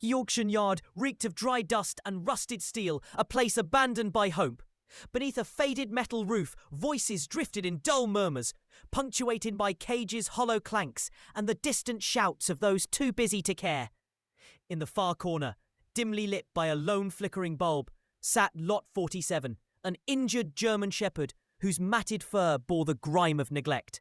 The auction yard reeked of dry dust and rusted steel, a place abandoned by hope. Beneath a faded metal roof, voices drifted in dull murmurs, punctuated by cages' hollow clanks and the distant shouts of those too busy to care. In the far corner, dimly lit by a lone flickering bulb, sat Lot 47, an injured German shepherd whose matted fur bore the grime of neglect.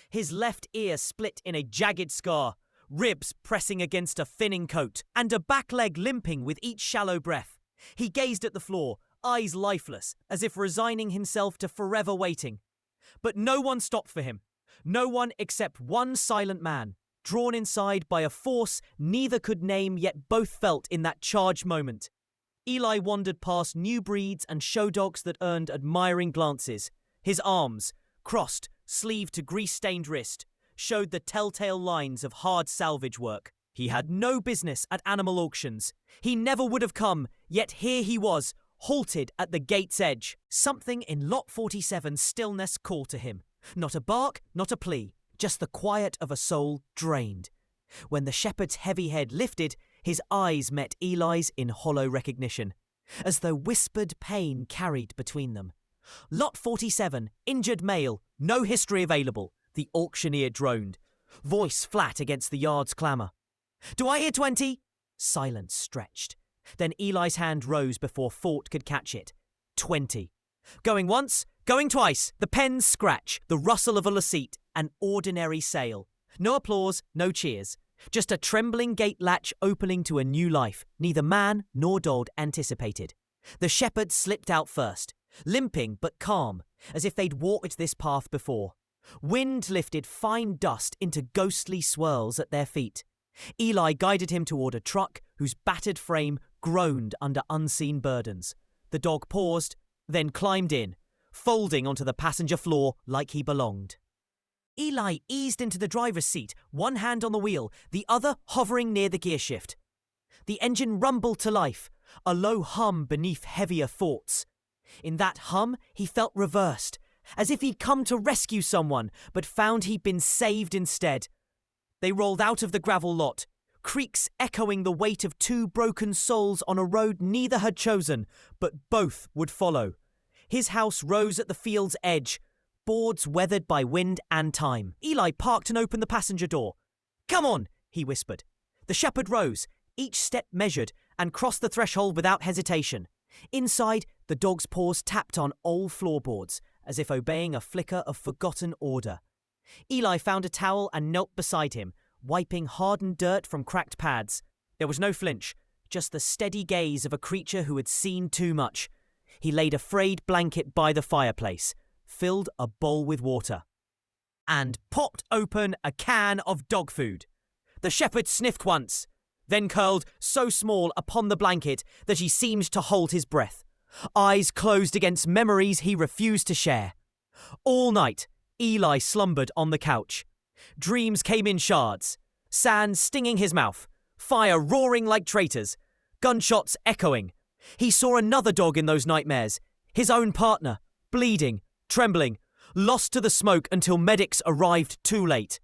His left ear split in a jagged scar, ribs pressing against a thinning coat, and a back leg limping with each shallow breath. He gazed at the floor, eyes lifeless, as if resigning himself to forever waiting. But no one stopped for him. No one except one silent man, drawn inside by a force neither could name yet both felt in that charged moment. Eli wandered past new breeds and show dogs that earned admiring glances. His arms, crossed, sleeve to grease-stained wrist, showed the telltale lines of hard salvage work. He had no business at animal auctions. He never would have come, yet here he was, halted at the gate's edge. Something in Lot 47's stillness called to him. Not a bark, not a plea, just the quiet of a soul drained. When the shepherd's heavy head lifted, his eyes met Eli's in hollow recognition, as though whispered pain carried between them. Lot 47, injured male, no history available, the auctioneer droned, voice flat against the yard's clamour. Do I hear 20? Silence stretched. Then Eli's hand rose before thought could catch it. 20. Going once, going twice, the pen's scratch, the rustle of a receipt, an ordinary sale. No applause, no cheers. Just a trembling gate latch opening to a new life, neither man nor dog anticipated. The shepherd slipped out first, limping but calm, as if they'd walked this path before. Wind lifted fine dust into ghostly swirls at their feet. Eli guided him toward a truck whose battered frame groaned under unseen burdens. The dog paused, then climbed in, folding onto the passenger floor like he belonged. Eli eased into the driver's seat, one hand on the wheel, the other hovering near the gearshift. The engine rumbled to life, a low hum beneath heavier thoughts. In that hum, he felt reversed, as if he'd come to rescue someone, but found he'd been saved instead. They rolled out of the gravel lot, creaks echoing the weight of two broken souls on a road neither had chosen, but both would follow. His house rose at the field's edge, boards weathered by wind and time. Eli parked and opened the passenger door. Come on, he whispered. The shepherd rose, each step measured, and crossed the threshold without hesitation. Inside, the dog's paws tapped on old floorboards, as if obeying a flicker of forgotten order. Eli found a towel and knelt beside him, wiping hardened dirt from cracked pads. There was no flinch, just the steady gaze of a creature who had seen too much. He laid a frayed blanket by the fireplace, filled a bowl with water, and popped open a can of dog food. The shepherd sniffed once, then curled so small upon the blanket that he seemed to hold his breath, eyes closed against memories he refused to share. All night, Eli slumbered on the couch. Dreams came in shards, sand stinging his mouth, fire roaring like traitors, gunshots echoing. He saw another dog in those nightmares, his own partner, bleeding, trembling, lost to the smoke until medics arrived too late.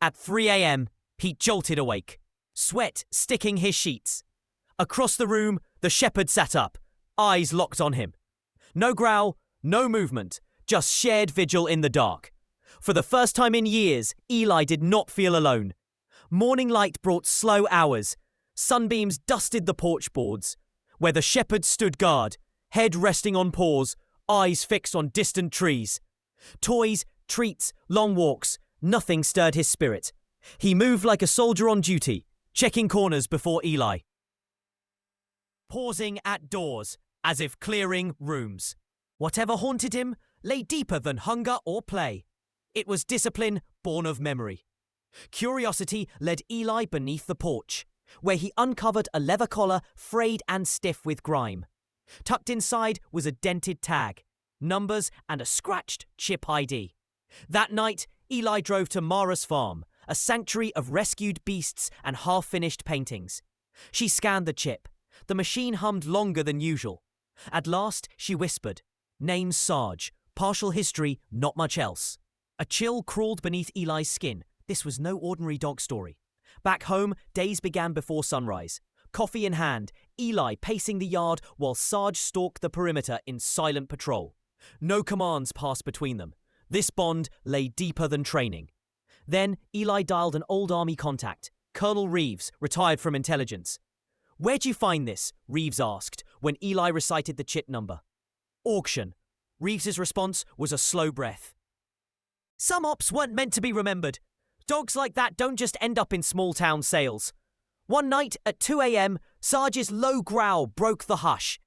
At 3 a.m., he jolted awake, sweat sticking his sheets. Across the room, the shepherd sat up, eyes locked on him. No growl, no movement, just shared vigil in the dark. For the first time in years, Eli did not feel alone. Morning light brought slow hours. Sunbeams dusted the porch boards, where the shepherd stood guard, head resting on paws, eyes fixed on distant trees. Toys, treats, long walks, nothing stirred his spirit. He moved like a soldier on duty, checking corners before Eli, pausing at doors, as if clearing rooms. Whatever haunted him lay deeper than hunger or play. It was discipline born of memory. Curiosity led Eli beneath the porch, where he uncovered a leather collar frayed and stiff with grime. Tucked inside was a dented tag, numbers, and a scratched chip ID. That night, Eli drove to Mara's farm, a sanctuary of rescued beasts and half-finished paintings. She scanned the chip. The machine hummed longer than usual. At last, she whispered, "Name Sarge. Partial history, not much else." A chill crawled beneath Eli's skin. This was no ordinary dog story. Back home, days began before sunrise. coffee in hand, Eli pacing the yard while Sarge stalked the perimeter in silent patrol. No commands passed between them. This bond lay deeper than training. Then Eli dialed an old army contact, Colonel Reeves, retired from intelligence. "Where'd you find this?" Reeves asked when Eli recited the chit number. "Auction." Reeves's response was a slow breath. "Some ops weren't meant to be remembered. Dogs like that don't just end up in small-town sales." One night at 2 a.m., Sarge's low growl broke the hush.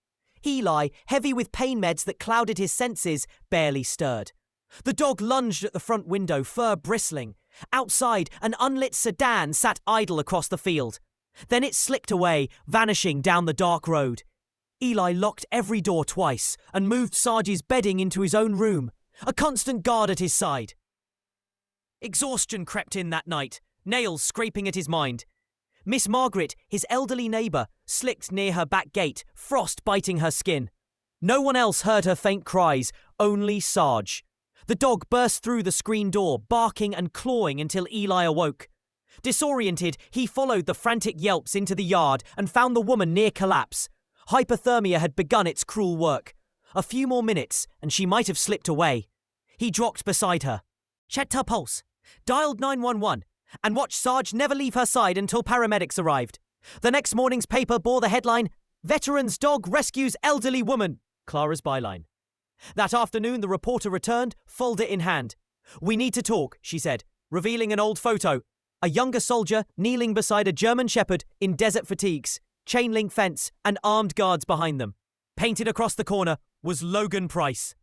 Eli, heavy with pain meds that clouded his senses, barely stirred. The dog lunged at the front window, fur bristling. Outside, an unlit sedan sat idle across the field. Then it slipped away, vanishing down the dark road. Eli locked every door twice and moved Sarge's bedding into his own room, a constant guard at his side. Exhaustion crept in that night, nails scraping at his mind. Miss Margaret, his elderly neighbour, slicked near her back gate, frost biting her skin. No one else heard her faint cries, only Sarge. The dog burst through the screen door, barking and clawing until Eli awoke. Disoriented, he followed the frantic yelps into the yard and found the woman near collapse. Hypothermia had begun its cruel work. A few more minutes, and she might have slipped away. He dropped beside her, checked her pulse, dialed 911, and watched Sarge never leave her side until paramedics arrived. The next morning's paper bore the headline, "Veteran's Dog Rescues Elderly Woman," Clara's byline. That afternoon, the reporter returned, folder in hand. "We need to talk," she said, revealing an old photo. A younger soldier kneeling beside a German shepherd in desert fatigues, chain-link fence, and armed guards behind them. Painted across the corner was Logan Price.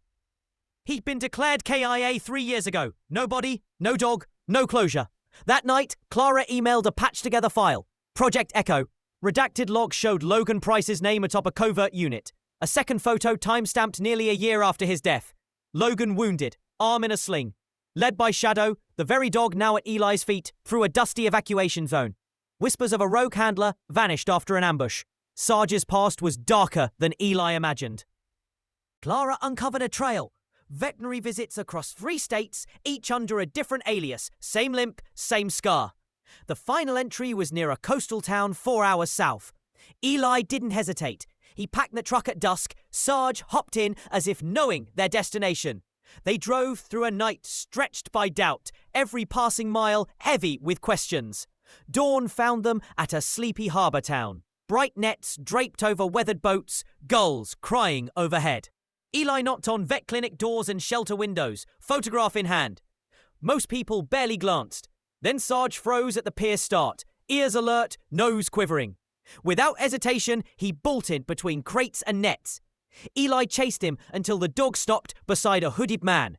He'd been declared KIA 3 years ago. No body, no dog, no closure. That night, Clara emailed a patched-together file. Project Echo. Redacted log showed Logan Price's name atop a covert unit. A second photo time-stamped nearly a year after his death. Logan wounded, arm in a sling. Led by Shadow, the very dog now at Eli's feet, through a dusty evacuation zone. Whispers of a rogue handler vanished after an ambush. Sarge's past was darker than Eli imagined. Clara uncovered a trail. Veterinary visits across 3 states, each under a different alias. Same limp, same scar. The final entry was near a coastal town 4 hours south. Eli didn't hesitate. He packed the truck at dusk. Sarge hopped in as if knowing their destination. They drove through a night stretched by doubt, every passing mile heavy with questions. Dawn found them at a sleepy harbour town. Bright nets draped over weathered boats, gulls crying overhead. Eli knocked on vet clinic doors and shelter windows, photograph in hand. Most people barely glanced. Then Sarge froze at the pier start, ears alert, nose quivering. Without hesitation, he bolted between crates and nets. Eli chased him until the dog stopped beside a hooded man.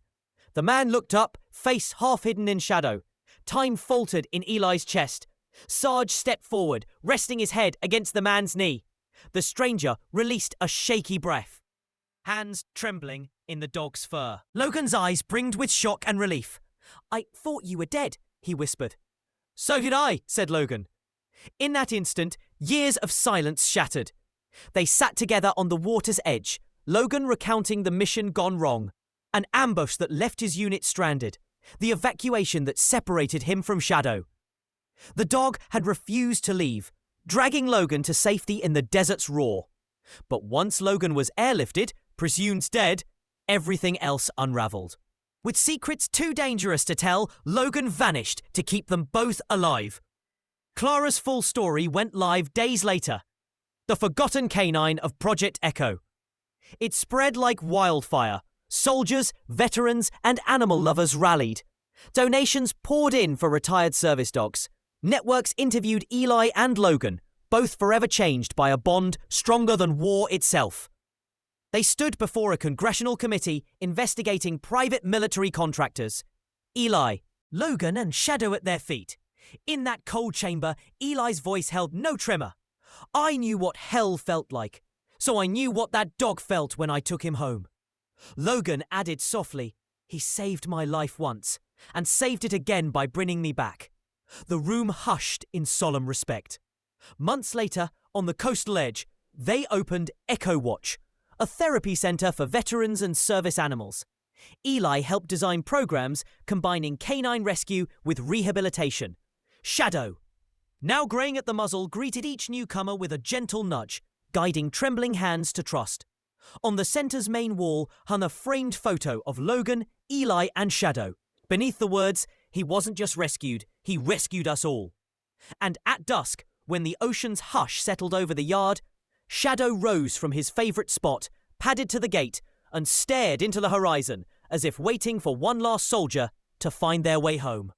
The man looked up, face half hidden in shadow. Time faltered in Eli's chest. Sarge stepped forward, resting his head against the man's knee. The stranger released a shaky breath, hands trembling in the dog's fur. Logan's eyes brimmed with shock and relief. "I thought you were dead," he whispered. "So did I," said Logan. In that instant, years of silence shattered. They sat together on the water's edge, Logan recounting the mission gone wrong, an ambush that left his unit stranded, the evacuation that separated him from Shadow. The dog had refused to leave, dragging Logan to safety in the desert's roar. But once Logan was airlifted, presumed dead, everything else unraveled. With secrets too dangerous to tell, Logan vanished to keep them both alive. Clara's full story went live days later. The forgotten canine of Project Echo. It spread like wildfire. Soldiers, veterans, and animal lovers rallied. Donations poured in for retired service dogs. Networks interviewed Eli and Logan, both forever changed by a bond stronger than war itself. They stood before a congressional committee investigating private military contractors. Eli, Logan, and Shadow at their feet. In that cold chamber, Eli's voice held no tremor. "I knew what hell felt like, so I knew what that dog felt when I took him home." Logan added softly, "He saved my life once, and saved it again by bringing me back." The room hushed in solemn respect. Months later, on the coastal edge, they opened Echo Watch, a therapy centre for veterans and service animals. Eli helped design programs combining canine rescue with rehabilitation. Shadow, now greying at the muzzle, greeted each newcomer with a gentle nudge, guiding trembling hands to trust. On the centre's main wall hung a framed photo of Logan, Eli, and Shadow. Beneath the words, "He wasn't just rescued, he rescued us all." And at dusk, when the ocean's hush settled over the yard, Shadow rose from his favourite spot, padded to the gate, and stared into the horizon as if waiting for one last soldier to find their way home.